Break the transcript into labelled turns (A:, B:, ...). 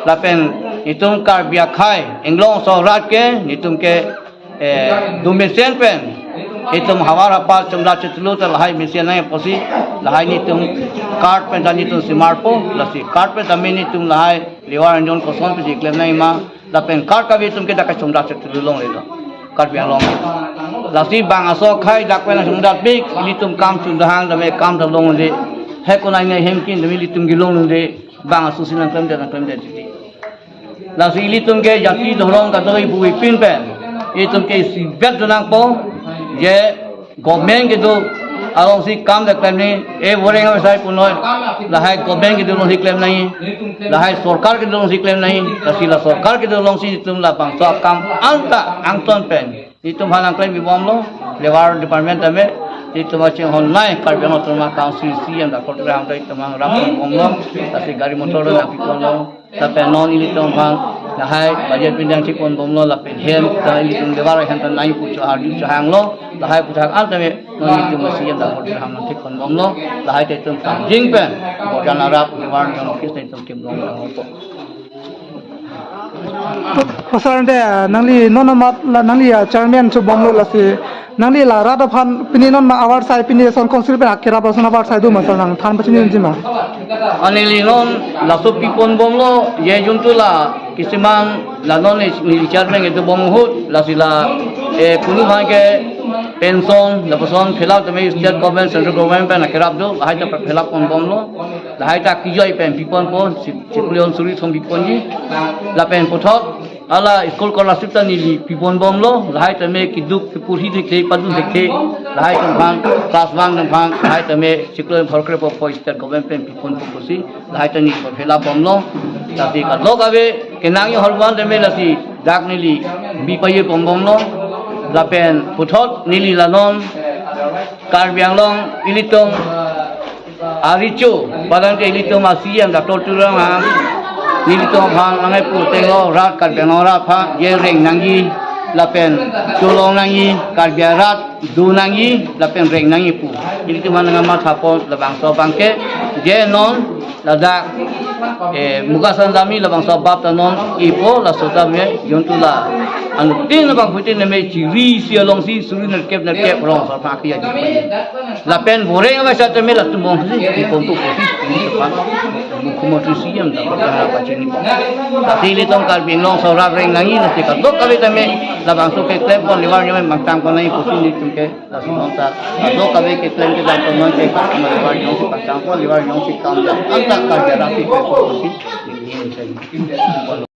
A: lapen nitum kar bia khai englong so rat ke nitum ke dumisen pen itum hawar apa chumla chitlu ta lahai misian nai posi lahai nitum card pen dan nitum simarpo lasi card pen tami nitum lahai liwar anjon koson pe diklem nai ma lapen card ka bitum ke dakai chumla chitlu long le card bia long lasi bang aso khai dakwen chumla big nitum kam chundahang dame kam da long le he ko nai ngai hemkin dame litum gilong le bang aso sinan klem de ti lasi litum ke jati dorong ka doi bui pin pen itum ke si bet donang po ye government ke do along si kam da claim ni e boring sai punoi lahai government ke do long si claim nahi lahai sarkar ke do long si claim nahi tasila sarkar ke do long si tum la bang so kam anta angton pen itum halang claim bi bom lo lewar department ame itum aching online kar beno tuma council cm da program dai tamang ram bom lo tasi gari motor na pikon lo tapi non ini tuh bang, lahai budget pinjang cikon bomlo lapin hem, dah ini tuh lewat hentan naik pucuk hari cahang lo, lahai pucuk alta me non itu masih yang dah pucuk ham cikon bomlo, lahai itu tuh jing pen, bojan Arab lewat yang office itu kim long yang opo.
B: Pasaran deh, nangli non amat nangli ya chairman tu bomlo lasi, nangli lah rata pan pini non ma award saya pini son konsil pen akhirnya pasal award saya tu masal nang than pacini ni cuma.
A: Anili non lasu pipon bomlo ye juntulah kisiman la non ni chairman itu bomhut lasila kunu ke pension la person filau teme state government central government pen akhirap do lahai ta filap on bomlo lahai ta kijoi pen pipon po cipulion suri thom pipon ji la pen pothot ala school scholarship ta ni pipon bomlo lahai teme kiduk pipuri dikhe padu dikhe lahai tam phang class 1 tam phang lahai teme cipulion phorkre po state government pen pipon po posi lahai ta ni filap bomlo tapi ka logabe kenang holwan teme lasi dak nili bipaye bomlo lapen puthot nili lanon karbiang long ilitong aricho padan ke ilitong masiyam da torturang ha nilitong phang angai puteng lo rat karbiang rat pha ye reng nangi lapen chulong nangi karbiang rat du nangi lapen reng nangi pu ilitong mananga ma thapon labang so bangke je non ladak mugasan dami labang so bab ta non ipo la sota me yontula anu tin bang putin me ciri si along si suri na kep rong sa pa kia ji la pen boreng ma sa me la tumong si ipon tu ko si pa kumo tu si yam da pa pa chini pa ta tili tong kal bing long so ra reng nangi na ka dok ka ta me la bang so ke klem kon liwar nyame mang tang kon nai ko si ni tum ke la si non ta dok ka ke klem ke da to non ke ka ma liwar nyong si pa tang kon liwar nyong si kam da anta ka ja ra si ko si ni ni